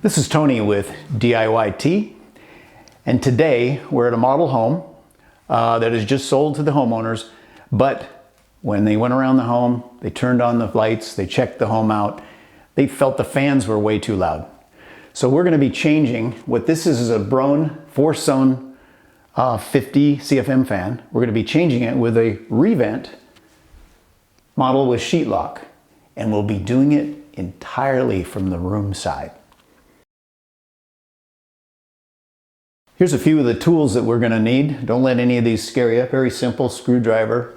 This is Tony with DIYT, and today we're at a model home that is just sold to the homeowners, but when they went around the home, they turned on the lights, they checked the home out, they felt the fans were way too loud. So we're going to be changing. What this is a Broan 4-zone 50 CFM fan. We're going to be changing it with a ReVent model with Sheetlock, and we'll be doing it entirely from the room side. Here's a few of the tools that we're going to need. Don't let any of these scare you. Very simple: screwdriver,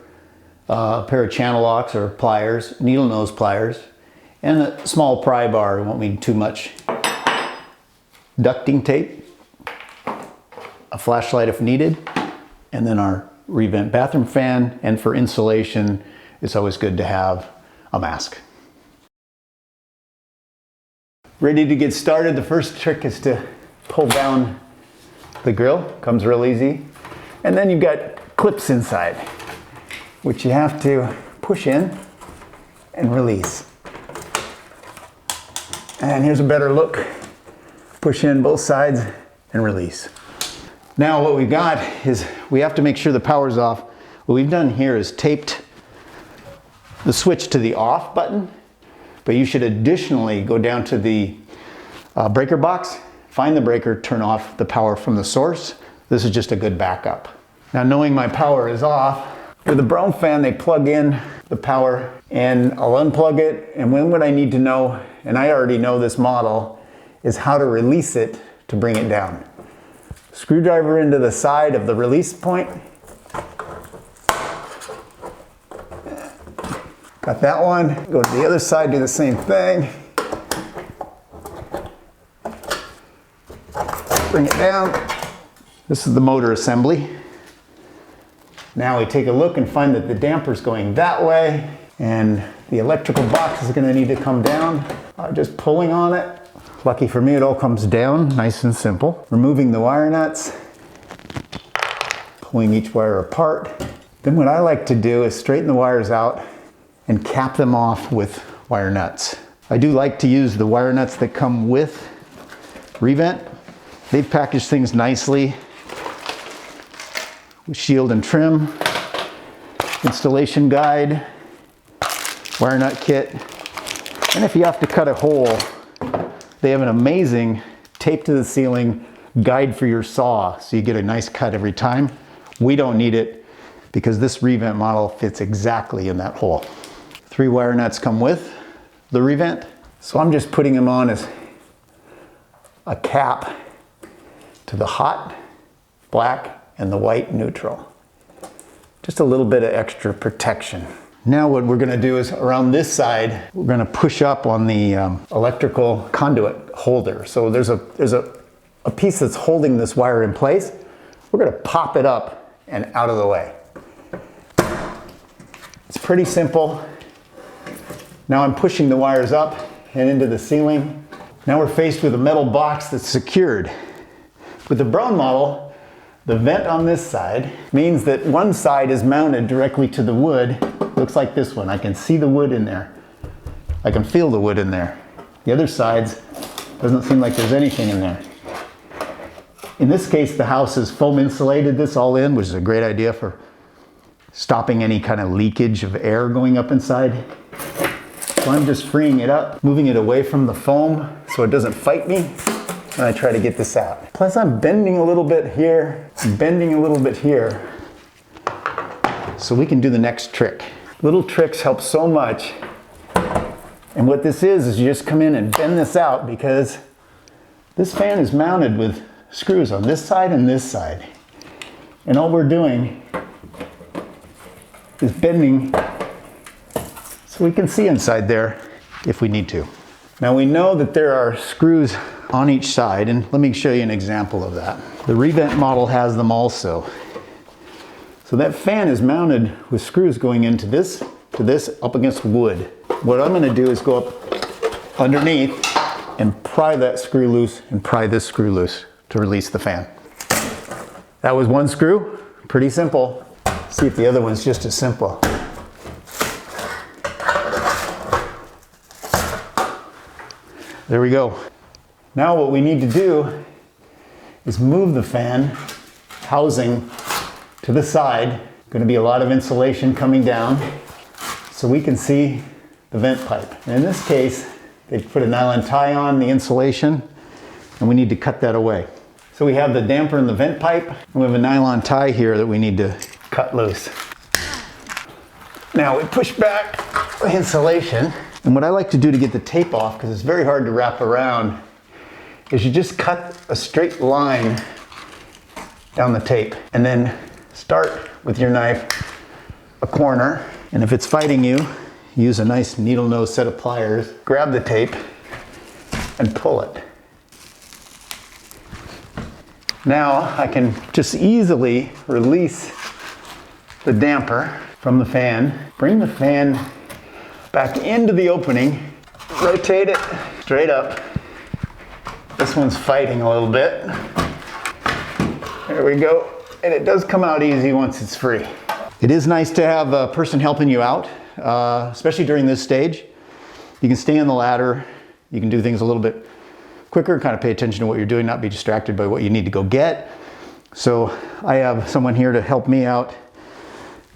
a pair of channel locks or pliers, needle nose pliers, and a small pry bar. It won't need too much. Ducting tape, a flashlight if needed, and then our ReVent bathroom fan. And for insulation, it's always good to have a mask. Ready to get started? The first trick is to pull down the grill. Comes real easy. And then you've got clips inside, which you have to push in and release. And here's a better look. Push in both sides and release. Now what we've got is we have to make sure the power's off. What we've done here is taped the switch to the off button, but you should additionally go down to the breaker box, find the breaker, turn off the power from the source. This is just a good backup. Now, knowing my power is off, with the Broan fan, they plug in the power and I'll unplug it. And when would I need to know, and I already know this model, is how to release it to bring it down. Screwdriver into the side of the release point. Got that one. Go to the other side, do the same thing. Bring it down. This is the motor assembly. Now we take a look and find that the damper's going that way, and the electrical box is going to need to come down. Just pulling on it. Lucky for me, it all comes down nice and simple. Removing the wire nuts, pulling each wire apart. Then what I like to do is straighten the wires out and cap them off with wire nuts. I do like to use the wire nuts that come with ReVent. They've packaged things nicely with shield and trim, installation guide, wire nut kit, and if you have to cut a hole, they have an amazing tape to the ceiling guide for your saw, so you get a nice cut every time. We don't need it because this ReVent model fits exactly in that hole. 3 wire nuts come with the ReVent, so I'm just putting them on as a cap to the hot, black, and the white neutral. Just a little bit of extra protection. Now what we're going to do is around this side, we're going to push up on the electrical conduit holder. So there's a piece that's holding this wire in place. We're going to pop it up and out of the way. It's pretty simple. Now I'm pushing the wires up and into the ceiling. Now we're faced with a metal box that's secured. With the Broan model, the vent on this side means that one side is mounted directly to the wood. Looks like this one. I can see the wood in there. I can feel the wood in there. The other sides, doesn't seem like there's anything in there. In this case, the house is foam insulated this all in, which is a great idea for stopping any kind of leakage of air going up inside. So I'm just freeing it up, moving it away from the foam so it doesn't fight me. And I try to get this out. Plus I'm bending a little bit here, bending a little bit here, so we can do the next trick. Little tricks help so much. And what this is you just come in and bend this out, because this fan is mounted with screws on this side and this side. And all we're doing is bending so we can see inside there if we need to. Now we know that there are screws on each side, and let me show you an example of that. The ReVent model has them also. So that fan is mounted with screws going into this, to this, up against wood. What I'm gonna do is go up underneath and pry that screw loose and pry this screw loose to release the fan. That was one screw, pretty simple. See if the other one's just as simple. There we go. Now what we need to do is move the fan housing to the side. Going to be a lot of insulation coming down so we can see the vent pipe. And in this case, they put a nylon tie on the insulation and we need to cut that away. So we have the damper in the vent pipe and we have a nylon tie here that we need to cut loose. Now we push back the insulation, and what I like to do to get the tape off, because it's very hard to wrap around, is you just cut a straight line down the tape and then start with your knife a corner, and if it's fighting you, use a nice needle nose set of pliers, grab the tape and pull it. Now I can just easily release the damper from the fan, bring the fan back into the opening, rotate it straight up. This one's fighting a little bit. There we go. And it does come out easy once it's free. It is nice to have a person helping you out, especially during this stage. You can stay on the ladder. You can do things a little bit quicker, kind of pay attention to what you're doing, not be distracted by what you need to go get. So I have someone here to help me out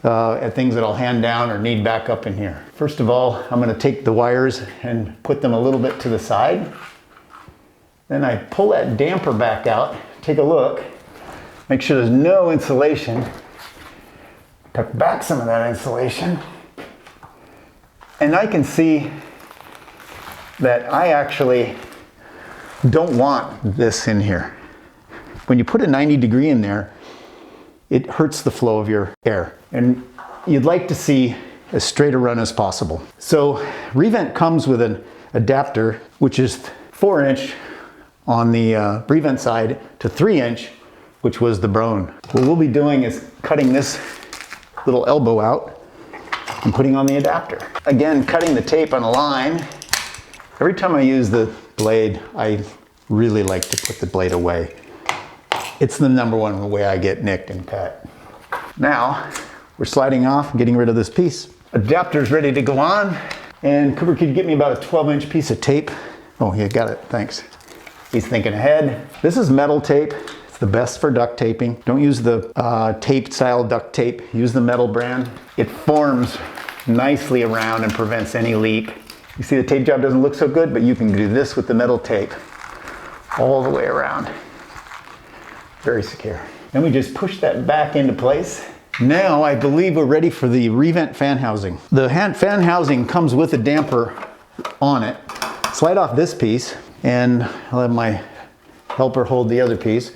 at things that I'll hand down or need back up in here. First of all, I'm going to take the wires and put them a little bit to the side. Then I pull that damper back out, take a look, make sure there's no insulation, tuck back some of that insulation, and I can see that I actually don't want this in here. When you put a 90-degree in there, it hurts the flow of your air. And you'd like to see as straight a run as possible. So ReVent comes with an adapter, which is 4-inch on the ReVent side to 3-inch, which was the Brown. What we'll be doing is cutting this little elbow out and putting on the adapter. Again, cutting the tape on a line. Every time I use the blade, I really like to put the blade away. It's the number one way I get nicked and cut. Now, we're sliding off and getting rid of this piece. Adapter's ready to go on. And Cooper, could you get me about a 12-inch piece of tape? Oh, yeah, got it, thanks. He's thinking ahead. This is metal tape. It's the best for duct taping. Don't use the tape style duct tape. Use the metal brand. It forms nicely around and prevents any leak. You see the tape job doesn't look so good, but you can do this with the metal tape all the way around. Very secure. Then we just push that back into place. Now I believe we're ready for the ReVent fan housing. The fan housing comes with a damper on it. Slide off this piece and I'll have my helper hold the other piece.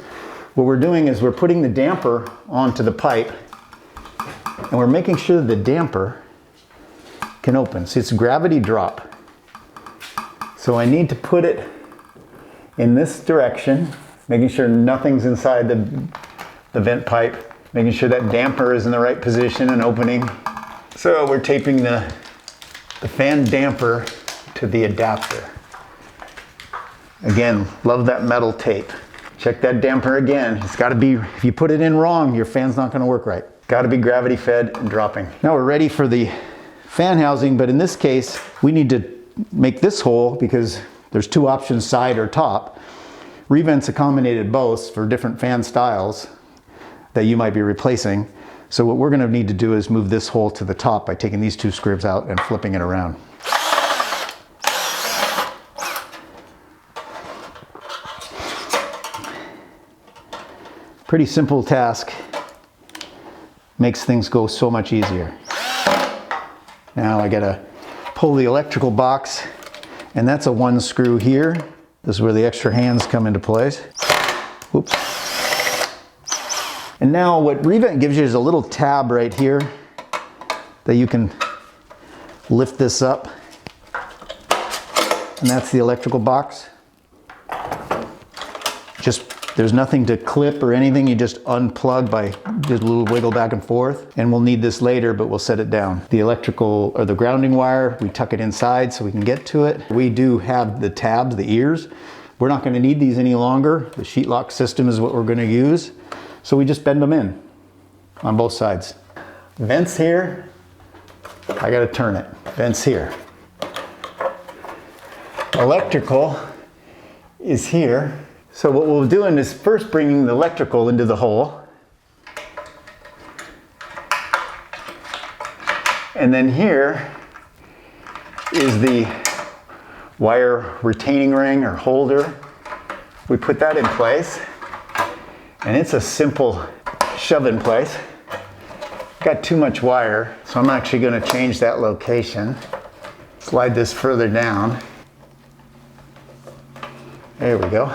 What we're doing is we're putting the damper onto the pipe and we're making sure the damper can open. See, it's a gravity drop. So I need to put it in this direction, making sure nothing's inside the vent pipe, making sure that damper is in the right position and opening. So we're taping the fan damper to the adapter. Again, love that metal tape. Check that damper again. It's got to be, if you put it in wrong, your fan's not going to work right. Got to be gravity fed and dropping. Now we're ready for the fan housing, but in this case, we need to make this hole because there's two options, side or top. ReVent's accommodated both for different fan styles that you might be replacing. So what we're going to need to do is move this hole to the top by taking these two screws out and flipping it around. Pretty simple task. Makes things go so much easier. Now I gotta pull the electrical box, and that's a 1 screw here. This is where the extra hands come into place. Whoops. And now what ReVent gives you is a little tab right here that you can lift this up. And that's the electrical box. There's nothing to clip or anything. You just unplug by just a little wiggle back and forth. And we'll need this later, but we'll set it down. The electrical or the grounding wire, we tuck it inside so we can get to it. We do have the tabs, the ears. We're not gonna need these any longer. The Sheetlock system is what we're gonna use. So we just bend them in on both sides. Vents here, I gotta turn it. Vents here. Electrical is here. So what we'll do is first bringing the electrical into the hole. And then here is the wire retaining ring or holder. We put that in place. And it's a simple shove in place. Got too much wire, so I'm actually going to change that location. Slide this further down. There we go.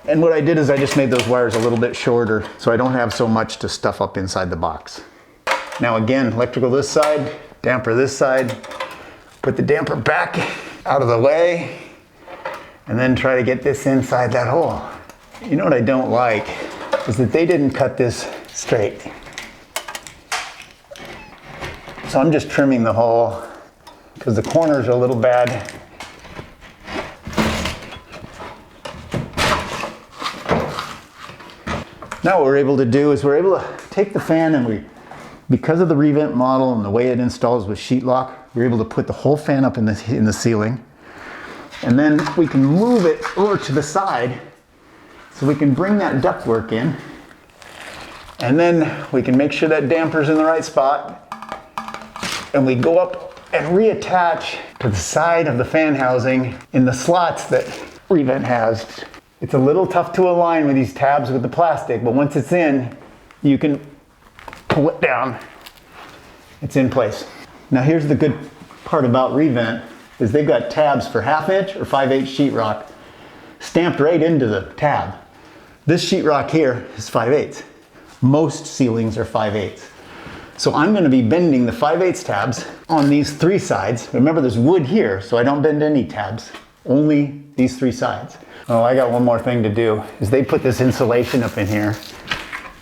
And what I did is I just made those wires a little bit shorter so I don't have so much to stuff up inside the box. Now again, electrical this side, damper this side. Put the damper back out of the way and then try to get this inside that hole. You know what I don't like is that they didn't cut this straight. So I'm just trimming the hole because the corners are a little bad. Now what we're able to do is we're able to take the fan and because of the ReVent model and the way it installs with Sheetlock, we're able to put the whole fan up in the ceiling. And then we can move it over to the side so we can bring that ductwork in. And then we can make sure that damper's in the right spot. And we go up and reattach to the side of the fan housing in the slots that ReVent has. It's a little tough to align with these tabs with the plastic, but once it's in, you can pull it down. It's in place. Now here's the good part about ReVent is they've got tabs for 1/2 inch or 5/8 sheetrock stamped right into the tab. This sheetrock here is 5/8. Most ceilings are 5/8. So I'm going to be bending the 5/8 tabs on these 3 sides. Remember there's wood here, so I don't bend any tabs, only these 3 sides. Oh, I got one more thing to do, is they put this insulation up in here,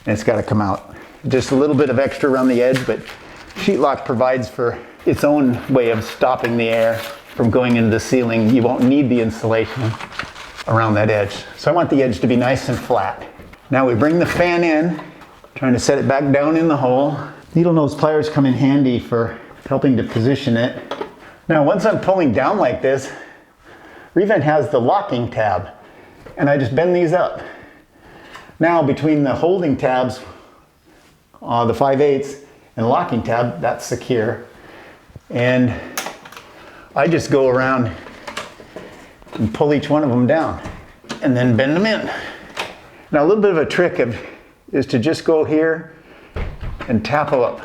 and it's got to come out. Just a little bit of extra around the edge, but Sheetlock provides for its own way of stopping the air from going into the ceiling. You won't need the insulation around that edge. So I want the edge to be nice and flat. Now we bring the fan in, trying to set it back down in the hole. Needle nose pliers come in handy for helping to position it. Now once I'm pulling down like this, ReVent has the locking tab, and I just bend these up. Now between the holding tabs, the 5/8 and locking tab, that's secure. And I just go around and pull each one of them down and then bend them in. Now a little bit of a trick is to just go here and tap them up.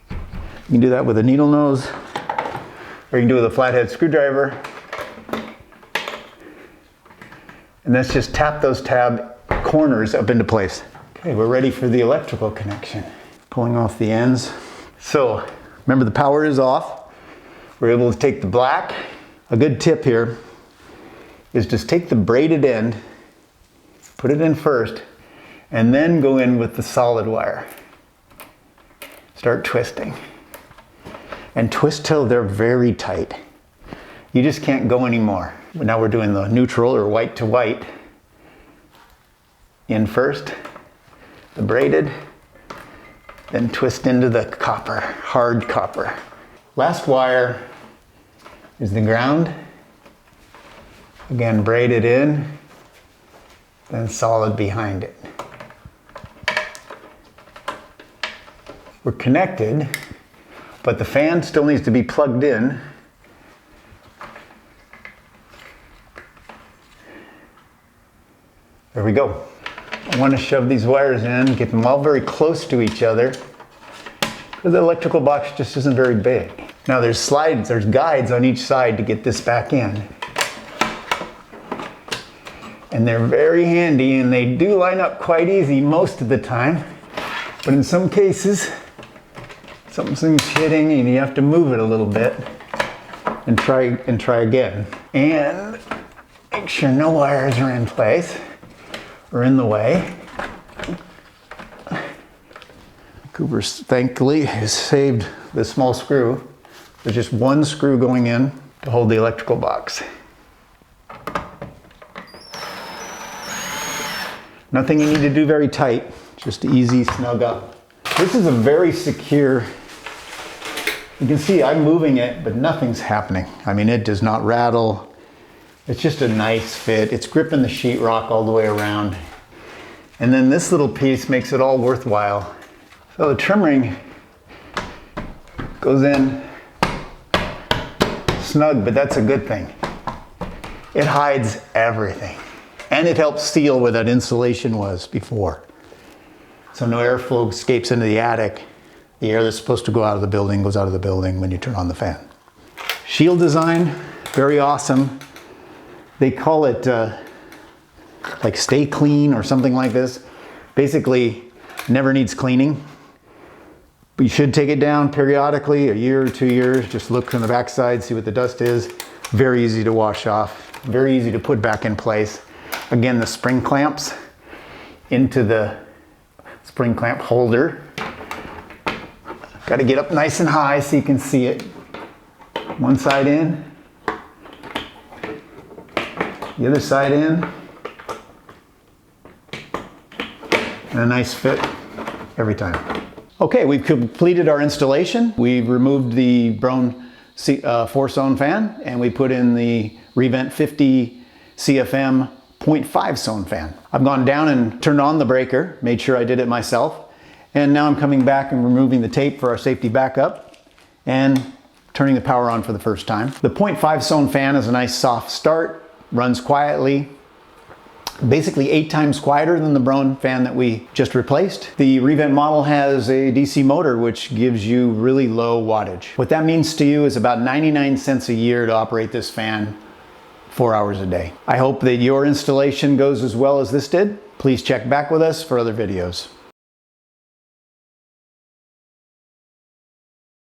You can do that with a needle nose, or you can do it with a flathead screwdriver. And let's just tap those tab corners up into place. Okay, we're ready for the electrical connection. Pulling off the ends. So, remember the power is off. We're able to take the black. A good tip here is just take the braided end, put it in first, and then go in with the solid wire. Start twisting. And twist till they're very tight. You just can't go anymore. Now we're doing the neutral or white to white. In first, the braided, then twist into the copper, hard copper. Last wire is the ground. Again, braided in, then solid behind it. We're connected, but the fan still needs to be plugged in. There we go. I want to shove these wires in, get them all very close to each other, because the electrical box just isn't very big. Now there's slides, there's guides on each side to get this back in. And they're very handy, and they do line up quite easy most of the time. But in some cases, something's hitting and you have to move it a little bit and try again. And make sure no wires are in place or in the way. Cooper thankfully has saved the small screw. There's just one screw going in to hold the electrical box. Nothing you need to do very tight, just easy, snug up. This is a very secure, you can see I'm moving it, but nothing's happening. I mean, it does not rattle. It's just a nice fit. It's gripping the sheetrock all the way around. And then this little piece makes it all worthwhile. So the trim ring goes in snug, but that's a good thing. It hides everything. And it helps seal where that insulation was before. So no airflow escapes into the attic. The air that's supposed to go out of the building goes out of the building when you turn on the fan. Shield design, very awesome. They call it like Stay Clean or something like this. Basically, never needs cleaning. But you should take it down periodically, a year or 2 years. Just look from the backside, see what the dust is. Very easy to wash off, very easy to put back in place. Again, the spring clamps into the spring clamp holder. Got to get up nice and high so you can see it. One side in, the other side in, and a nice fit every time. Okay, we've completed our installation. We've removed the Brown 4-zone fan and we put in the ReVent 50 CFM 0.5 zone fan. I've gone down and turned on the breaker, made sure I did it myself, and now I'm coming back and removing the tape for our safety backup and turning the power on for the first time. The 0.5 zone fan is a nice soft start, runs quietly, basically 8 times quieter than the Brown fan that we just replaced. The ReVent model has a DC motor which gives you really low wattage. What that means to you is about 99 cents a year to operate this fan 4 hours a day. I hope that your installation goes as well as this did. Please check back with us for other videos.